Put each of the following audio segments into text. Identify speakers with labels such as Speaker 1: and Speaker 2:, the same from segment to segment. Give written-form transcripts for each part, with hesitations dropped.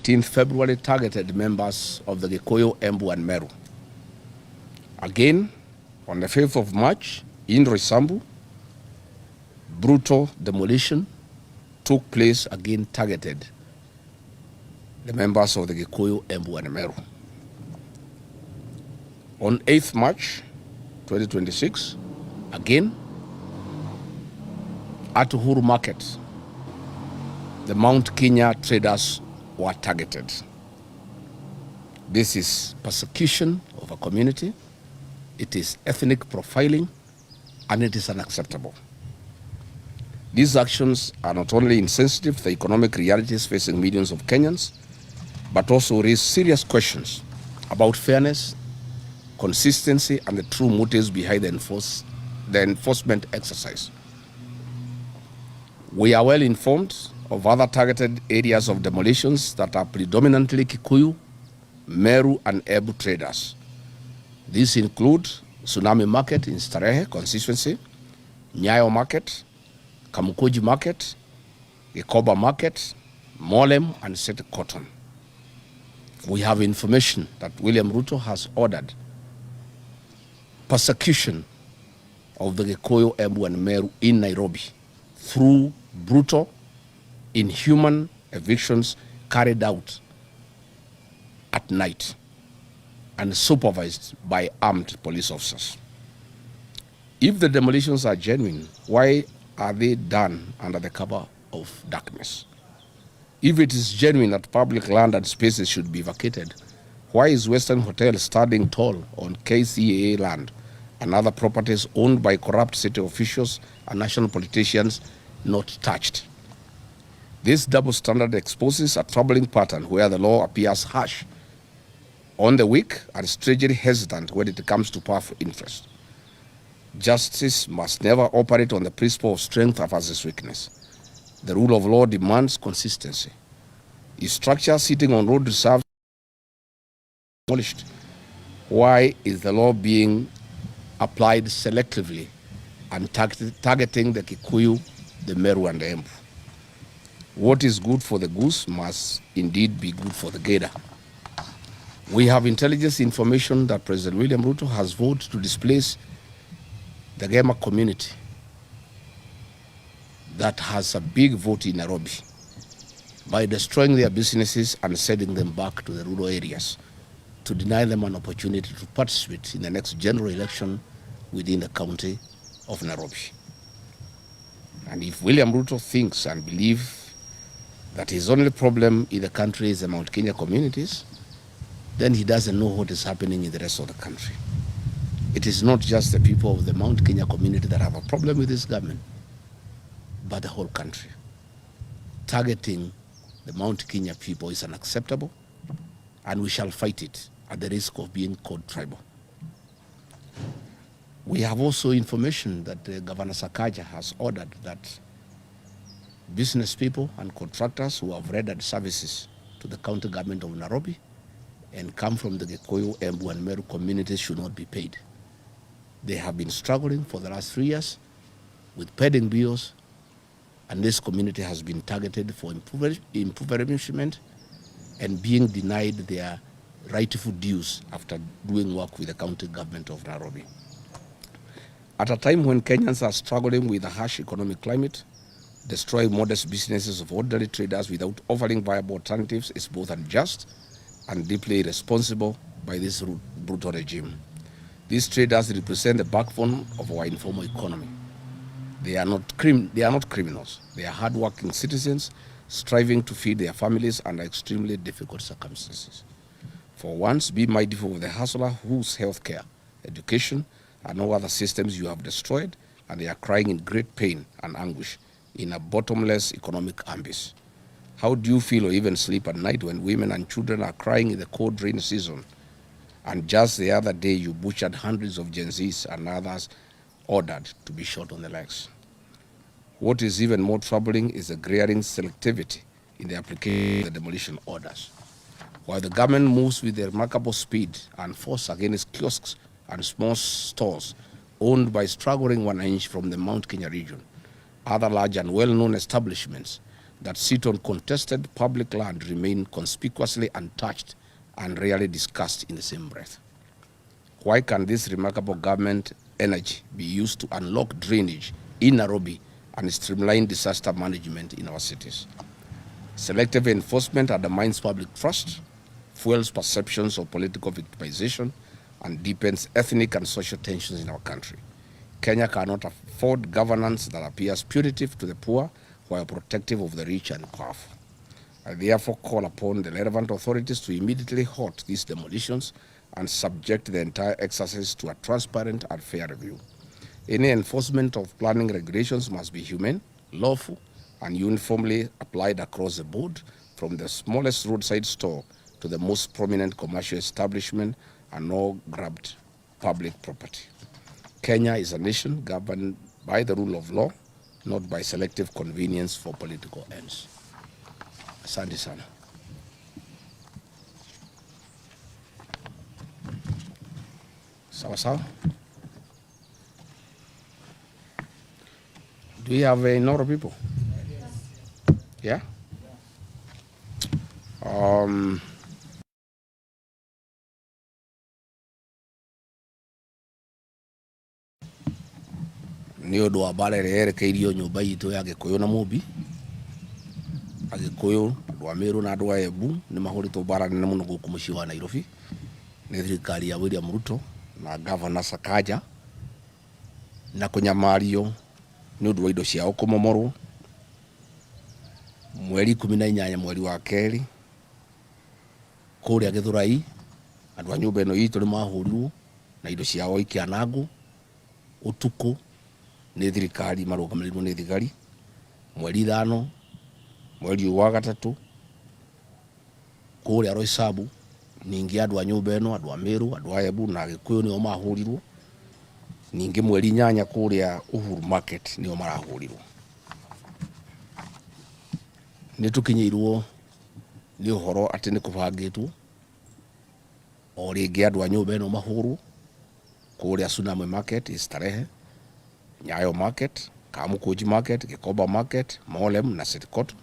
Speaker 1: 18th February targeted members of the Kikuyus, Embus and Meru. Again, on the 5th of March, in Roysambu, brutal demolition took place, again targeted the members of the Kikuyus, Embus and Meru. On 8th March 2026, again, at Uhuru Market, the Mount Kenya traders were targeted. This is persecution of a community, it is ethnic profiling, and it is unacceptable. These actions are not only insensitive to the economic realities facing millions of Kenyans, but also raise serious questions about fairness, consistency, and the true motives behind the enforcement exercise. We are well informed of other targeted areas of demolitions that are predominantly Kikuyu, Meru, and Embus traders. These include Tsunami Market in Starehe constituency, Nyayo Market, Kamukuji Market, Ikoba Market, Molem, and Sete Cotton. We have information that William Ruto has ordered persecution of the Kikuyus, Embus, and Meru in Nairobi through brutal, inhuman evictions carried out at night and supervised by armed police officers. If the demolitions are genuine, why are they done under the cover of darkness? If it is genuine that public land and spaces should be vacated, why is Western Hotel standing tall on KCAA land and other properties owned by corrupt city officials and national politicians not touched? This double standard exposes a troubling pattern where the law appears harsh on the weak and strangely hesitant when it comes to powerful interest. Justice must never operate on the principle of strength versus weakness. The rule of law demands consistency. If structure sitting on road reserves demolished, why is the law being applied selectively and targeting the Kikuyu, the Meru, and the Embus? What is good for the goose must indeed be good for the gator. We have intelligence information that President William Ruto has vowed to displace the Gema community that has a big vote in Nairobi by destroying their businesses and sending them back to the rural areas to deny them an opportunity to participate in the next general election within the county of Nairobi. And if William Ruto thinks and believes that his only problem in the country is the Mount Kenya communities, then he doesn't know what is happening in the rest of the country. It is not just the people of the Mount Kenya community that have a problem with this government, but the whole country. Targeting the Mount Kenya people is unacceptable, and we shall fight it at the risk of being called tribal. We have also information that Governor Sakaja has ordered that business people and contractors who have rendered services to the county government of Nairobi and come from the Kikuyus, Embus, and Meru communities should not be paid. They have been struggling for the last 3 years with pending bills, and this community has been targeted for impoverishment and being denied their rightful dues after doing work with the county government of Nairobi. At a time when Kenyans are struggling with a harsh economic climate, destroying modest businesses of ordinary traders without offering viable alternatives is both unjust and deeply irresponsible by this brutal regime. These traders represent the backbone of our informal economy. They are not criminals. They are hardworking citizens striving to feed their families under extremely difficult circumstances. For once, be mindful of the hustler whose healthcare, education, and no other systems you have destroyed, and they are crying in great pain and anguish in a bottomless economic abyss. How do you feel or even sleep at night when women and children are crying in the cold rain season? And just the other day, you butchered hundreds of Gen Zs and others ordered to be shot on the legs. What is even more troubling is the glaring selectivity in the application of the demolition orders. While the government moves with remarkable speed and force against kiosks and small stores owned by struggling 1 inch from the Mount Kenya region, other large and well-known establishments that sit on contested public land remain conspicuously untouched and rarely discussed in the same breath? Why can this remarkable government energy be used to unlock drainage in Nairobi and streamline disaster management in our cities? Selective enforcement undermines public trust, fuels perceptions of political victimization, and deepens ethnic and social tensions in our country. Kenya cannot afford governance that appears punitive to the poor while protective of the rich and powerful. I therefore call upon the relevant authorities to immediately halt these demolitions and subject the entire exercise to a transparent and fair review. Any enforcement of planning regulations must be humane, lawful, and uniformly applied across the board, from the smallest roadside store to the most prominent commercial establishment, and all grabbed public property. Kenya is a nation governed by the rule of law, not by selective convenience for political ends. Asante sana. Sawa sawa. Do we have a lot of people? Yeah? Ni undu wa bara ĩrĩa yerekeirio nyũmba itũ ya Gĩkũyũ na Mũmbi. Agĩkũyũ, andũ a Meru na andũ a Embu nĩ mahũrĩtwo bara nene mũno gũkũ mũciĩ wa Nairobi nĩ thirikari ya William Ruto na Governor Sakaja, na kũnyamario nĩ ũndũ wa indo ciao kũmomorwo mweri 18 mweri wa kerĩ kũrĩa Gĩthũrai. Andũ a nyũmba ĩno itũ nĩ mahũrirwo na indo ciao ikĩanangwo ũtukũ nĩ thirikari marũgamĩrĩirwo nĩ thigari. Mweri 5 mweri wa gatatũ kũrĩa Roysambu ningĩ andũ a nyũmba ĩno, andũ a Meru, andũ a Embu na Gĩkũyũ nĩo mahũrirwo. Ningĩ mweri 8 kũrĩa Uhuru Market nĩo marahũrirwo. Nĩ tũkinyĩirwo nĩ ũhoro atĩ nĩ kũbangĩtwo o rĩngĩ andũ a nyũmba ĩno mahũrwo kũrĩa Tsunami Market, Starehe, Nyayo Market, Kamukunji Market, Gĩkomba Market, Molem na City Court.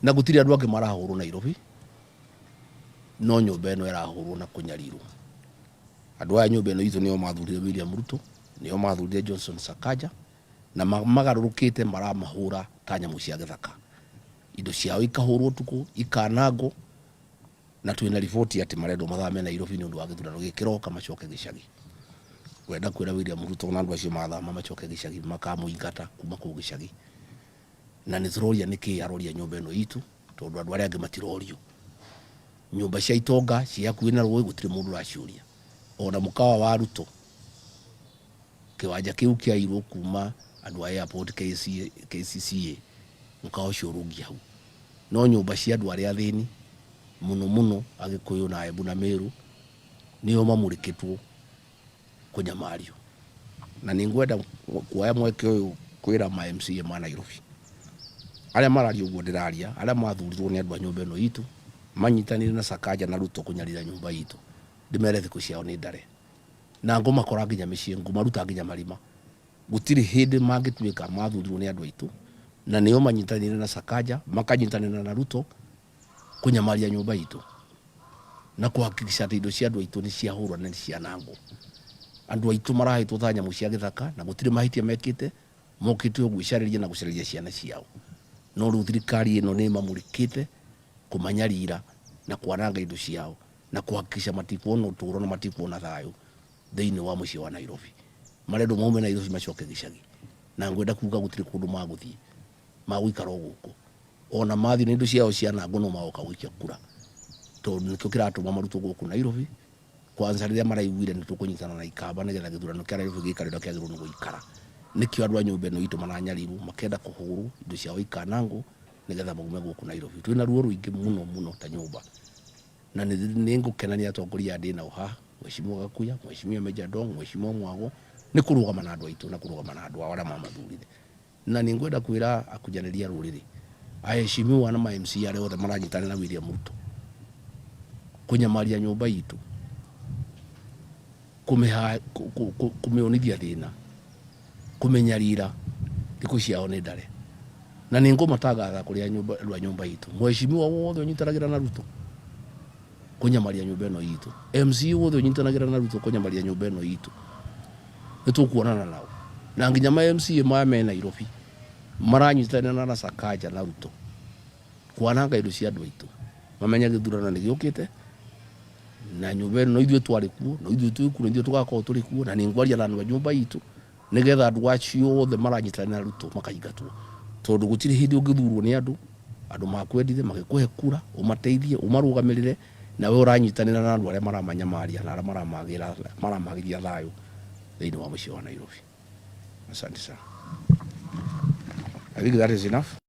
Speaker 1: Na gũtirĩ andũ angĩ marahũrwo Nairobi, no nyũmba ĩno ĩrahũrwo na kũnyarirwo. Andũ a nyũmba ĩno itũ nĩo mathurire William Ruto, nĩo mathurire Johnson Sakaja, na magarũrũkĩte maramahũra ta nyamũ cia gĩthaka. Indo ciao ikahũrwo tuku, ikanangwo, na twĩna riboti atĩ marendwo mathame Nairobi nĩ ũndũ wa gĩthurano gĩkĩroka macoke gĩcagi. Wenda kwĩra William Ruto na andũ acio mathama macoke gĩcagi makamũingata kuma kũu gĩcagi. Na nĩ tũroria nĩkĩ aroria nyũmba ĩno itũ, tondũ andũ arĩa angĩ matirorio. Nyũmba cia itonga cia hakuhĩ na rũĩ gũtirĩ mũndũ ũraciũria. Ona mũkawa wa Ruto kĩwanja kĩu kĩairwo kuma andũ a airport KCCA mũkawa ũcio ũrũngi hau. No nyũmba cia andũ arĩa athĩni mũno mũno Agĩkũyũ na Embu na Meru nĩo mamũrĩkĩtwo kũnyamario. Na nĩ ngwenda kuoya mweke ũyũ kwĩra ma MCA ma Nairobi arĩa mararia ũguo ndĩraria, arĩa mathurirwo nĩ andũ a nyũmba ĩno itũ manyitanĩire na Sakaja na Ruto kũnyarira nyũmba itũ, ndĩmere thikũ ciao nĩ ndare na ngũmakora nginya mĩciĩ, ngũmaruta nginya marima. Gũtirĩ hĩndĩ mangĩtuĩka mathurirwo nĩ andũ aitũ na nĩo manyitanĩire na Sakaja makanyitanĩra na Ruto kũnyamaria nyũmba itũ na kũhakikisha atĩ indo cia andũ aitũ nĩ ciahũrwo na nĩ cianangwo. Andũ aitũ marahetwo ta nyamũ cia gĩthaka na gũtirĩ mahĩtia mekĩte, mokĩte o gwĩcarĩria na gũcarĩria ciana ciao. No rĩu thirikari ĩno nĩ mamũrĩkĩte kũmanyarira na kwananga indo ciao na kũhakikisha matikuona ũtũũro na matikuona thayũ thĩinĩ wa mũciĩ wa Nairobi. Marendwo maume Nairobi macoke gĩcagi, na ngwenda kuuga gũtirĩ kũndũ magũthiĩ, magũikara o gũkũ. Ona mathiĩ na indo ciao cianangwo no magoka gũikia kura, tondũ nĩkĩo kĩratũma marutwo gũkũ Nairobi. Kwanza rĩrĩa maraiguire nĩ tũkũnyitana na ikamba nĩgetha gĩthurano kĩa Nairobi gĩikare ũrĩa kĩagĩrĩirwo nĩ gũikara. Nĩkĩo andũ a nyũmba ĩno itũ maranyarirwo makenda kũhũrwo, indo ciao ikanangwo nĩgetha maume gũkũ Nairobi. Twĩna ruo rũingĩ mũno mũno ta nyũmba, na nĩ ngũkenania atongoria ndĩ nao haha, Mheshimiwa Gakuya, Mheshimiwa Meja Dong, Mheshimiwa Mwago, nĩ kũrũgama na andũ aitũ na kũrũgama na andũ arĩa mamathurire. Na nĩ ngwenda kwĩra akujanĩria rũrĩrĩ, aheshimiwa na ma MCA arĩa othe maranyitanĩra na William Ruto kũnyamaria nyũmba itũ, kũmĩonithia thĩna, kũmenyarira, thikũ ciao nĩ ndare. na ningo matagaga kuria nyumba itu mheshimiwa wothe unyitanagira na Ruto kunyamaria nyumba ino itu MC wothe unyitanagira na Ruto kunyamaria nyumba ino itu nitukuonana nao na nginya ma MC ma me Nairobi maranyitana na Sakaja na Ruto kwananga indo cia andu aitu mamenya githurano ni giukite na nyumba ino ithuĩ twari kuo na ithuĩ twi kuo ithuĩ tugakorwo turi kuo na ningwaria na andu a nyumba itu nigetha andu acio othe maranyitana na Ruto makaingatwo tondu gutiri hindi ungithurwo ni andu makwendithe magikuhe kura umateithie umarugamirire na we uranyitanira na andu aria maramanyamaria na aria maramagiria thayo thiini wa mucii wa Nairobi. Asante sana. I think that is enough.